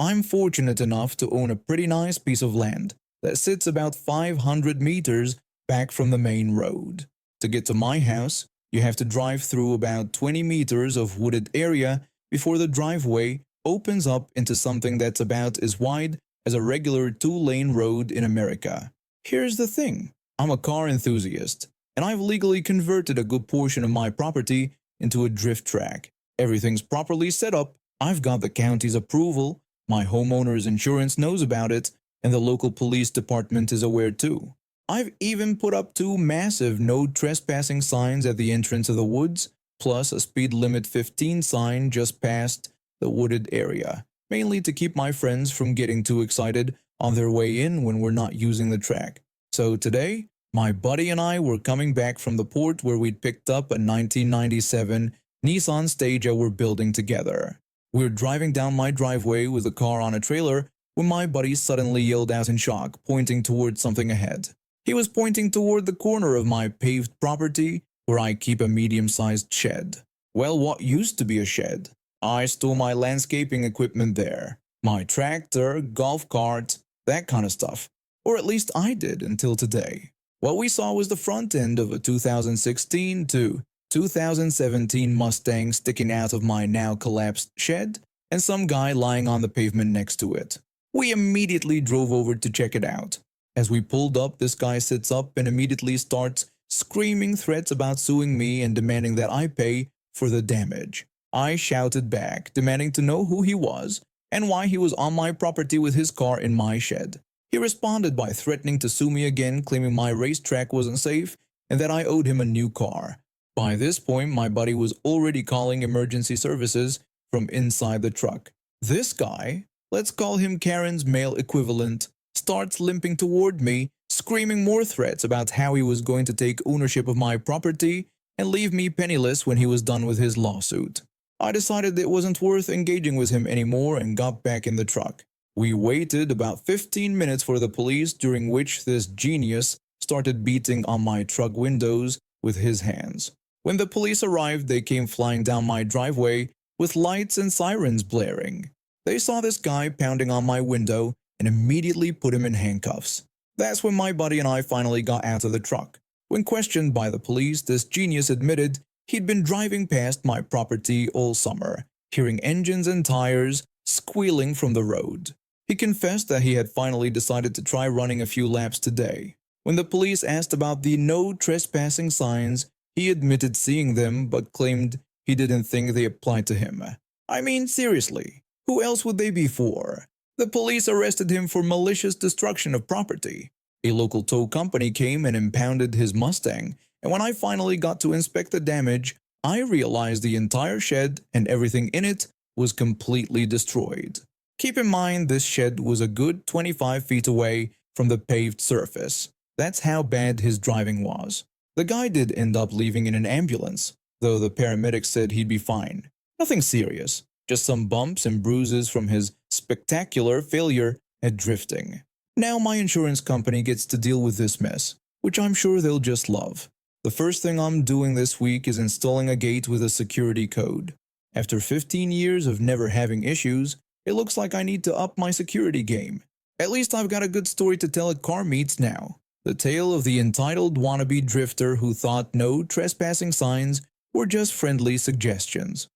I'm fortunate enough to own a pretty nice piece of land that sits about 500 meters back from the main road. To get to my house, you have to drive through about 20 meters of wooded area before the driveway opens up into something that's about as wide as a regular two-lane road in America. Here's the thing. I'm a car enthusiast, and I've legally converted a good portion of my property into a drift track. Everything's properly set up, I've got the county's approval, my homeowner's insurance knows about it, and the local police department is aware too. I've even put up two massive no trespassing signs at the entrance of the woods, plus a speed limit 15 sign just past the wooded area, mainly to keep my friends from getting too excited on their way in when we're not using the track. So today, my buddy and I were coming back from the port where we'd picked up a 1997 Nissan Stagea we're building together. We were driving down my driveway with the car on a trailer when my buddy suddenly yelled out in shock, pointing toward something ahead. He was pointing toward the corner of my paved property where I keep a medium-sized shed. Well, what used to be a shed. I store my landscaping equipment there. My tractor, golf cart, that kind of stuff. Or at least I did until today. What we saw was the front end of a 2016 to 2017 Mustang sticking out of my now collapsed shed, and some guy lying on the pavement next to it. We immediately drove over to check it out. As we pulled up, this guy sits up and immediately starts screaming threats about suing me and demanding that I pay for the damage. I shouted back, demanding to know who he was and why he was on my property with his car in my shed. He responded by threatening to sue me again, claiming my racetrack wasn't safe and that I owed him a new car. By this point, my buddy was already calling emergency services from inside the truck. This guy, let's call him Karen's male equivalent, starts limping toward me, screaming more threats about how he was going to take ownership of my property and leave me penniless when he was done with his lawsuit. I decided it wasn't worth engaging with him anymore and got back in the truck. We waited about 15 minutes for the police, during which this genius started beating on my truck windows with his hands. When the police arrived, they came flying down my driveway with lights and sirens blaring. They saw this guy pounding on my window and immediately put him in handcuffs. That's when my buddy and I finally got out of the truck. When questioned by the police, this genius admitted he'd been driving past my property all summer, hearing engines and tires squealing from the road. He confessed that he had finally decided to try running a few laps today. When the police asked about the no trespassing signs, he admitted seeing them but claimed he didn't think they applied to him. I mean, seriously, who else would they be for? The police arrested him for malicious destruction of property. A local tow company came and impounded his Mustang, and when I finally got to inspect the damage, I realized the entire shed and everything in it was completely destroyed. Keep in mind, this shed was a good 25 feet away from the paved surface. That's how bad his driving was. The guy did end up leaving in an ambulance, though the paramedics said he'd be fine. Nothing serious, just some bumps and bruises from his spectacular failure at drifting. Now my insurance company gets to deal with this mess, which I'm sure they'll just love. The first thing I'm doing this week is installing a gate with a security code. After 15 years of never having issues, it looks like I need to up my security game. At least I've got a good story to tell at car meets now. The tale of the entitled wannabe drifter who thought no trespassing signs were just friendly suggestions.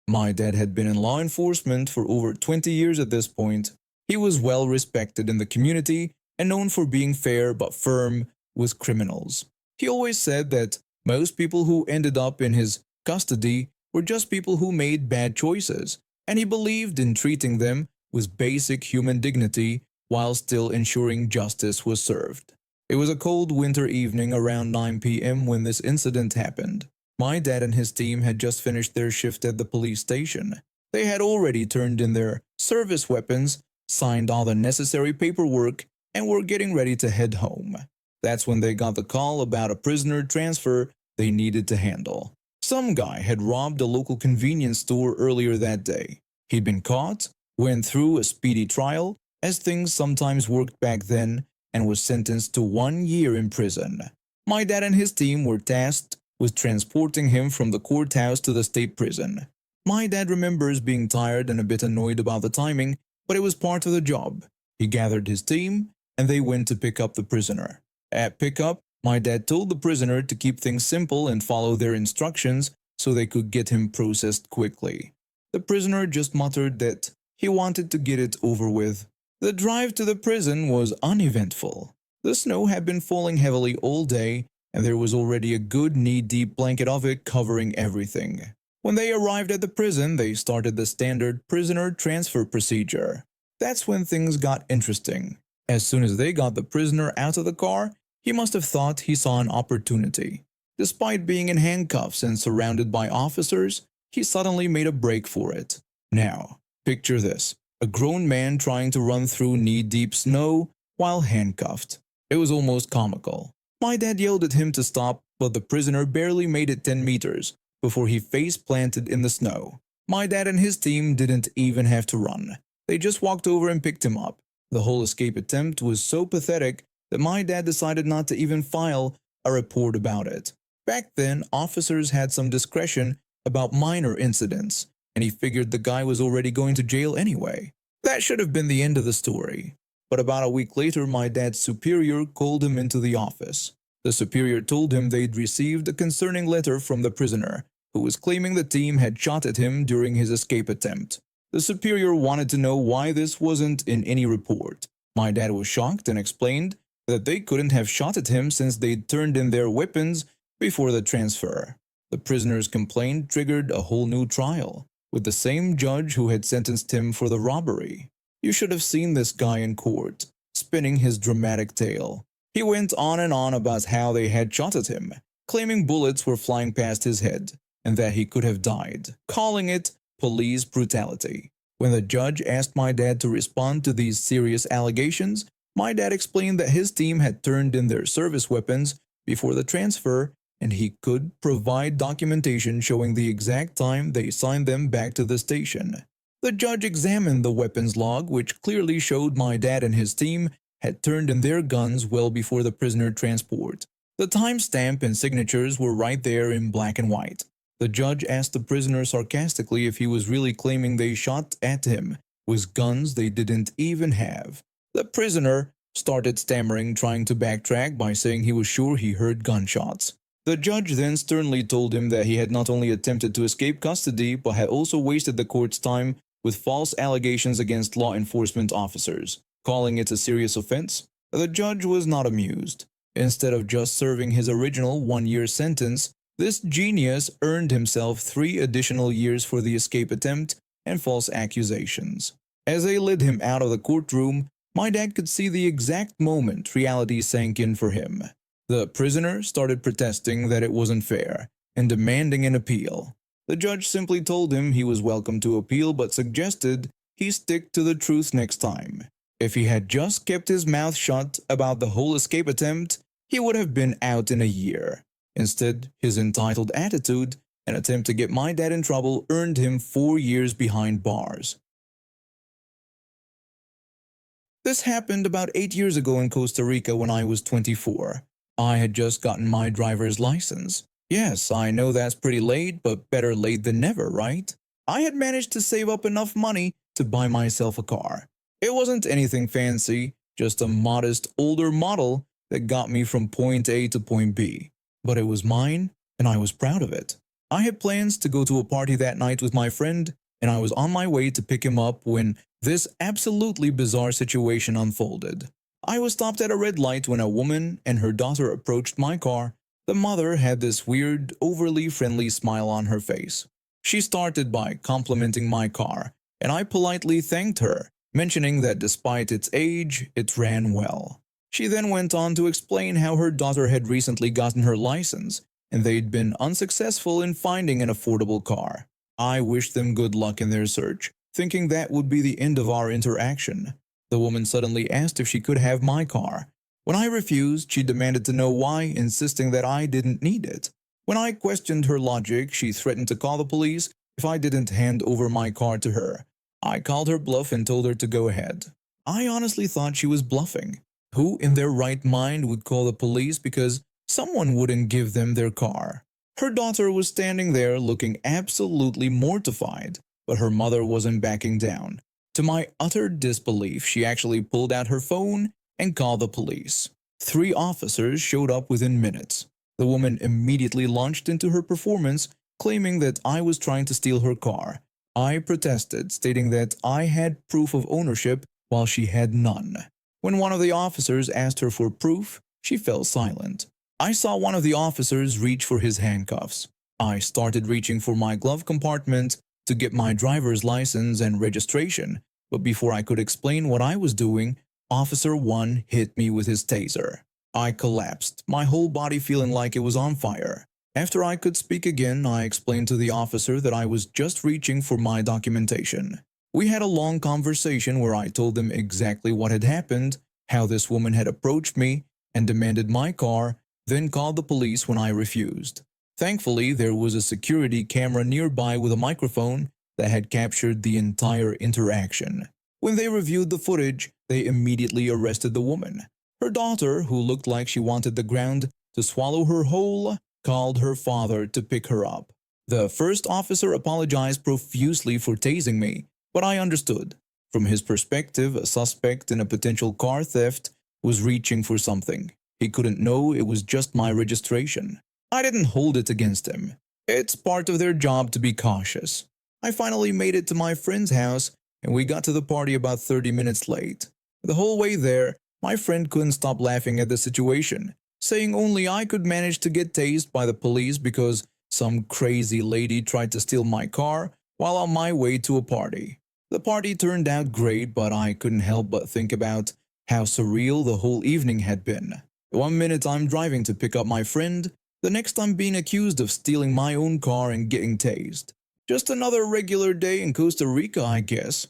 My dad had been in law enforcement for over 20 years at this point. He was well respected in the community and known for being fair but firm with criminals. He always said that most people who ended up in his custody were just people who made bad choices, and he believed in treating them with basic human dignity while still ensuring justice was served. It was a cold winter evening around 9 p.m. when this incident happened. My dad and his team had just finished their shift at the police station. They had already turned in their service weapons, signed all the necessary paperwork, and were getting ready to head home. That's when they got the call about a prisoner transfer they needed to handle. Some guy had robbed a local convenience store earlier that day. He'd been caught, went through a speedy trial, as things sometimes worked back then, and was sentenced to 1 year in prison. My dad and his team were tasked with transporting him from the courthouse to the state prison. My dad remembers being tired and a bit annoyed about the timing, but it was part of the job. He gathered his team, and they went to pick up the prisoner. At pickup, my dad told the prisoner to keep things simple and follow their instructions so they could get him processed quickly. The prisoner just muttered that he wanted to get it over with. The drive to the prison was uneventful. The snow had been falling heavily all day, and there was already a good knee-deep blanket of it covering everything. When they arrived at the prison, they started the standard prisoner transfer procedure. That's when things got interesting. As soon as they got the prisoner out of the car, he must have thought he saw an opportunity. Despite being in handcuffs and surrounded by officers, he suddenly made a break for it. Now, picture this: a grown man trying to run through knee-deep snow while handcuffed. It was almost comical. My dad yelled at him to stop, but the prisoner barely made it 10 meters before he face-planted in the snow. My dad and his team didn't even have to run. They just walked over and picked him up. The whole escape attempt was so pathetic that my dad decided not to even file a report about it. Back then, officers had some discretion about minor incidents, and he figured the guy was already going to jail anyway. That should have been the end of the story. But about a week later, my dad's superior called him into the office. The superior told him they'd received a concerning letter from the prisoner, who was claiming the team had shot at him during his escape attempt. The superior wanted to know why this wasn't in any report. My dad was shocked and explained that they couldn't have shot at him since they'd turned in their weapons before the transfer. The prisoner's complaint triggered a whole new trial, with the same judge who had sentenced him for the robbery. You should have seen this guy in court, spinning his dramatic tale. He went on and on about how they had shot at him, claiming bullets were flying past his head, and that he could have died, calling it police brutality. When the judge asked my dad to respond to these serious allegations, my dad explained that his team had turned in their service weapons before the transfer, and he could provide documentation showing the exact time they signed them back to the station. The judge examined the weapons log, which clearly showed my dad and his team had turned in their guns well before the prisoner transport. The timestamp and signatures were right there in black and white. The judge asked the prisoner sarcastically if he was really claiming they shot at him with guns they didn't even have. The prisoner started stammering, trying to backtrack by saying he was sure he heard gunshots. The judge then sternly told him that he had not only attempted to escape custody, but had also wasted the court's time with false allegations against law enforcement officers, calling it a serious offense. The judge was not amused. Instead of just serving his original 1-year sentence, this genius earned himself 3 additional years for the escape attempt and false accusations. As they led him out of the courtroom, my dad could see the exact moment reality sank in for him. The prisoner started protesting that it wasn't fair and demanding an appeal. The judge simply told him he was welcome to appeal, but suggested he stick to the truth next time. If he had just kept his mouth shut about the whole escape attempt, he would have been out in a year. Instead, his entitled attitude and attempt to get my dad in trouble earned him 4 years behind bars. This happened about 8 years ago in Costa Rica when I was 24. I had just gotten my driver's license. Yes, I know that's pretty late, but better late than never, right? I had managed to save up enough money to buy myself a car. It wasn't anything fancy, just a modest older model that got me from point A to point B. But it was mine, and I was proud of it. I had plans to go to a party that night with my friend, and I was on my way to pick him up when this absolutely bizarre situation unfolded. I was stopped at a red light when a woman and her daughter approached my car. The mother had this weird, overly friendly smile on her face. She started by complimenting my car, and I politely thanked her, mentioning that despite its age, it ran well. She then went on to explain how her daughter had recently gotten her license, and they'd been unsuccessful in finding an affordable car. I wished them good luck in their search, thinking that would be the end of our interaction. The woman suddenly asked if she could have my car. When I refused, she demanded to know why, insisting that I didn't need it. When I questioned her logic, she threatened to call the police if I didn't hand over my car to her. I called her bluff and told her to go ahead. I honestly thought she was bluffing. Who in their right mind would call the police because someone wouldn't give them their car? Her daughter was standing there looking absolutely mortified, but her mother wasn't backing down. To my utter disbelief, she actually pulled out her phone and called the police. 3 officers showed up within minutes. The woman immediately launched into her performance, claiming that I was trying to steal her car. I protested, stating that I had proof of ownership while she had none. When one of the officers asked her for proof, she fell silent. I saw one of the officers reach for his handcuffs. I started reaching for my glove compartment to get my driver's license and registration, but before I could explain what I was doing, Officer 1 hit me with his taser. I collapsed, my whole body feeling like it was on fire. After I could speak again, I explained to the officer that I was just reaching for my documentation. We had a long conversation where I told him exactly what had happened, how this woman had approached me and demanded my car, then called the police when I refused. Thankfully, there was a security camera nearby with a microphone that had captured the entire interaction. When they reviewed the footage, they immediately arrested the woman. Her daughter, who looked like she wanted the ground to swallow her whole, called her father to pick her up. The first officer apologized profusely for tasing me, but I understood. From his perspective, a suspect in a potential car theft was reaching for something. He couldn't know it was just my registration. I didn't hold it against him. It's part of their job to be cautious. I finally made it to my friend's house, and we got to the party about 30 minutes late. The whole way there, my friend couldn't stop laughing at the situation, saying only I could manage to get tased by the police because some crazy lady tried to steal my car while on my way to a party. The party turned out great, but I couldn't help but think about how surreal the whole evening had been. 1 minute I'm driving to pick up my friend, the next I'm being accused of stealing my own car and getting tased. Just another regular day in Costa Rica, I guess.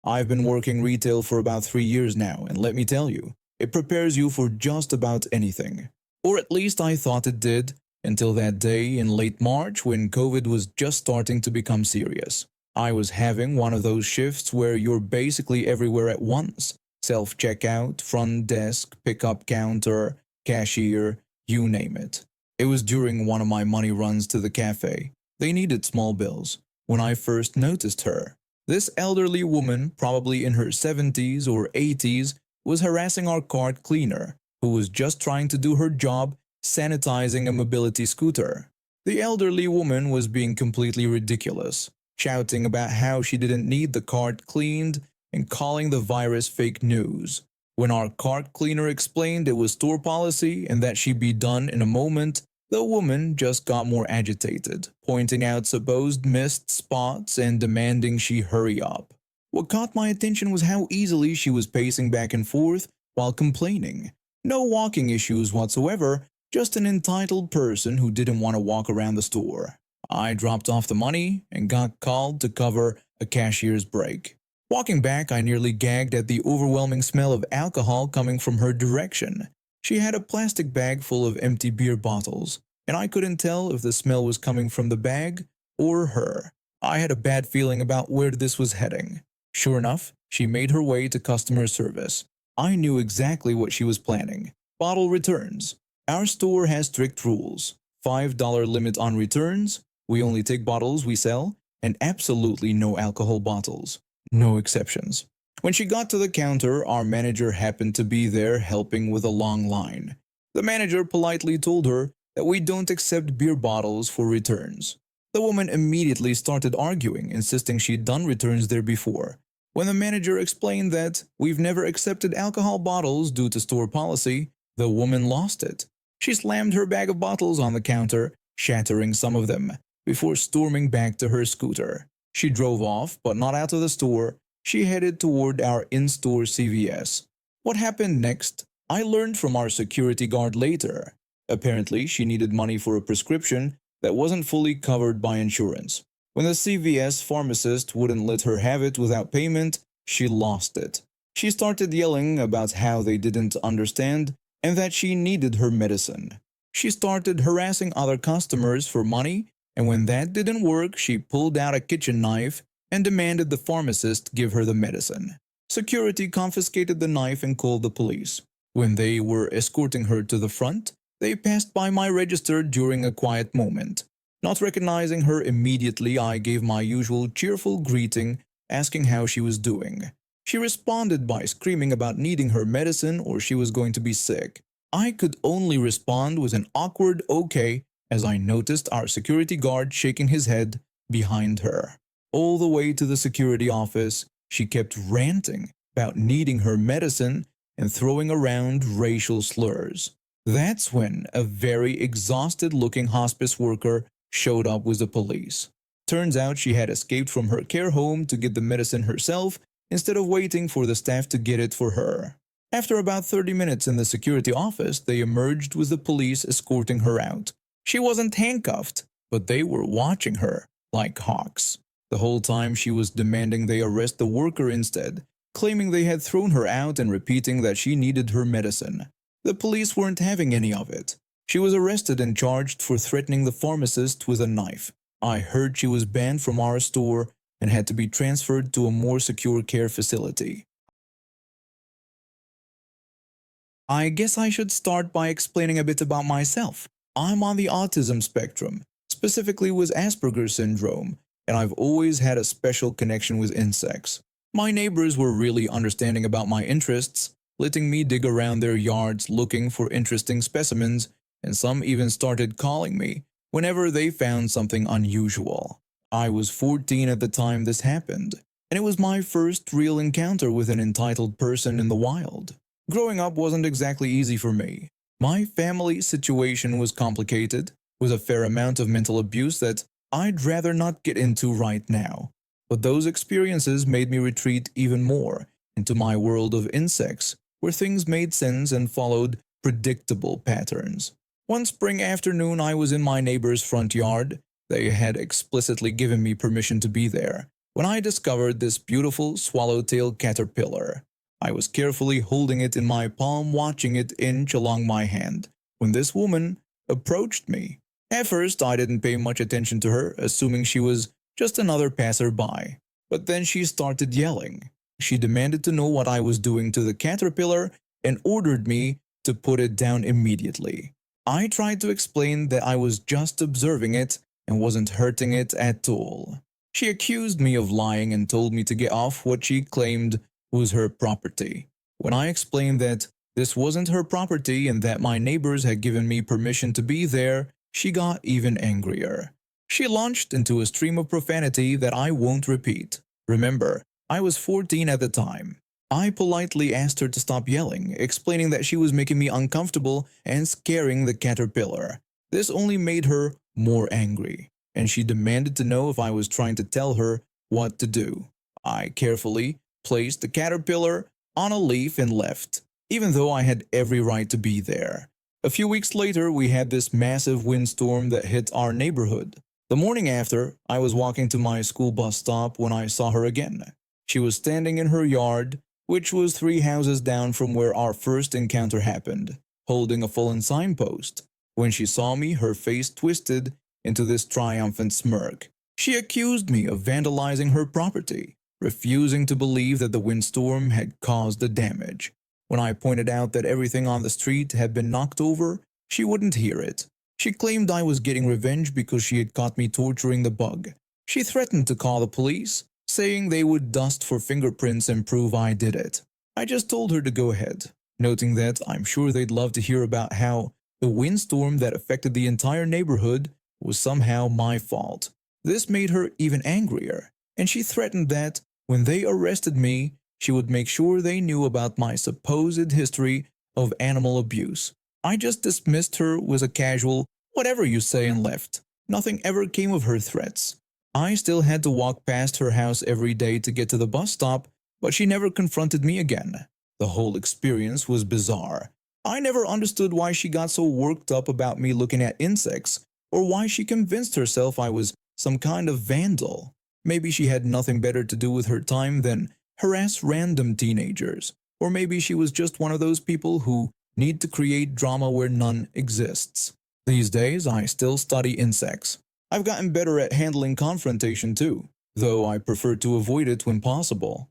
I've been working retail for about 3 years now, and let me tell you, it prepares you for just about anything. Or at least I thought it did, until that day in late March when COVID was just starting to become serious. I was having one of those shifts where you're basically everywhere at once. Self-checkout, front desk, pickup counter, cashier, you name it. It was during one of my money runs to the cafe. They needed small bills. When I first noticed her, this elderly woman, probably in her 70s or 80s, was harassing our cart cleaner, who was just trying to do her job sanitizing a mobility scooter. The elderly woman was being completely ridiculous, shouting about how she didn't need the cart cleaned and calling the virus fake news. When our cart cleaner explained it was store policy and that she'd be done in a moment, the woman just got more agitated, pointing out supposed missed spots and demanding she hurry up. What caught my attention was how easily she was pacing back and forth while complaining. No walking issues whatsoever, just an entitled person who didn't want to walk around the store. I dropped off the money and got called to cover a cashier's break. Walking back, I nearly gagged at the overwhelming smell of alcohol coming from her direction. She had a plastic bag full of empty beer bottles, and I couldn't tell if the smell was coming from the bag or her. I had a bad feeling about where this was heading. Sure enough, she made her way to customer service. I knew exactly what she was planning. Bottle returns. Our store has strict rules. $5 limit on returns, we only take bottles we sell, and absolutely no alcohol bottles. No exceptions. When she got to the counter, our manager happened to be there helping with a long line. The manager politely told her that we don't accept beer bottles for returns. The woman immediately started arguing, insisting she'd done returns there before. When the manager explained that we've never accepted alcohol bottles due to store policy, the woman lost it. She slammed her bag of bottles on the counter, shattering some of them, before storming back to her scooter. She drove off, but not out of the store. She headed toward our in-store CVS. What happened next? I learned from our security guard later. Apparently, she needed money for a prescription that wasn't fully covered by insurance. When the CVS pharmacist wouldn't let her have it without payment, she lost it. She started yelling about how they didn't understand and that she needed her medicine. She started harassing other customers for money, and when that didn't work, she pulled out a kitchen knife and demanded the pharmacist give her the medicine. Security confiscated the knife and called the police. When they were escorting her to the front, They passed by my register during a quiet moment. Not recognizing her immediately, I gave my usual cheerful greeting, asking how she was doing. She responded by screaming about needing her medicine or she was going to be sick. I could only respond with an awkward okay as I noticed our security guard shaking his head behind her. All the way to the security office, she kept ranting about needing her medicine and throwing around racial slurs. That's when a very exhausted looking hospice worker showed up with the police. Turns out she had escaped from her care home to get the medicine herself instead of waiting for the staff to get it for her. After about 30 minutes in the security office, they emerged with the police escorting her out. She wasn't handcuffed, but they were watching her like hawks. The whole time she was demanding they arrest the worker instead, claiming they had thrown her out and repeating that she needed her medicine. The police weren't having any of it. She was arrested and charged for threatening the pharmacist with a knife. I heard she was banned from our store and had to be transferred to a more secure care facility. I guess I should start by explaining a bit about myself. I'm on the autism spectrum, specifically with Asperger's syndrome, and I've always had a special connection with insects. My neighbors were really understanding about my interests, letting me dig around their yards looking for interesting specimens, and some even started calling me whenever they found something unusual. I was 14 at the time this happened, and it was my first real encounter with an entitled person in the wild. Growing up wasn't exactly easy for me. My family situation was complicated, with a fair amount of mental abuse that I'd rather not get into right now. But those experiences made me retreat even more into my world of insects, where things made sense and followed predictable patterns. One spring afternoon, I was in my neighbor's front yard. They had explicitly given me permission to be there, when I discovered this beautiful swallowtail caterpillar. I was carefully holding it in my palm, watching it inch along my hand, when this woman approached me. At first, I didn't pay much attention to her, assuming she was just another passerby. But then she started yelling. She demanded to know what I was doing to the caterpillar and ordered me to put it down immediately. I tried to explain that I was just observing it and wasn't hurting it at all. She accused me of lying and told me to get off what she claimed was her property. When I explained that this wasn't her property and that my neighbors had given me permission to be there, she got even angrier. She launched into a stream of profanity that I won't repeat. Remember, I was 14 at the time. I politely asked her to stop yelling, explaining that she was making me uncomfortable and scaring the caterpillar. This only made her more angry, and she demanded to know if I was trying to tell her what to do. I carefully placed the caterpillar on a leaf and left, even though I had every right to be there. A few weeks later, we had this massive windstorm that hit our neighborhood. The morning after, I was walking to my school bus stop when I saw her again. She was standing in her yard, which was 3 houses down from where our first encounter happened, holding a fallen signpost. When she saw me, her face twisted into this triumphant smirk. She accused me of vandalizing her property, refusing to believe that the windstorm had caused the damage. When I pointed out that everything on the street had been knocked over, she wouldn't hear it. She claimed I was getting revenge because she had caught me torturing the bug. She threatened to call the police, saying they would dust for fingerprints and prove I did it. I just told her to go ahead, noting that I'm sure they'd love to hear about how the windstorm that affected the entire neighborhood was somehow my fault. This made her even angrier, and she threatened that when they arrested me, she would make sure they knew about my supposed history of animal abuse. I just dismissed her with a casual, "whatever you say," and left. Nothing ever came of her threats. I still had to walk past her house every day to get to the bus stop, but she never confronted me again. The whole experience was bizarre. I never understood why she got so worked up about me looking at insects, or why she convinced herself I was some kind of vandal. Maybe she had nothing better to do with her time than harass random teenagers, or maybe she was just one of those people who need to create drama where none exists. These days, I still study insects. I've gotten better at handling confrontation too, though I prefer to avoid it when possible.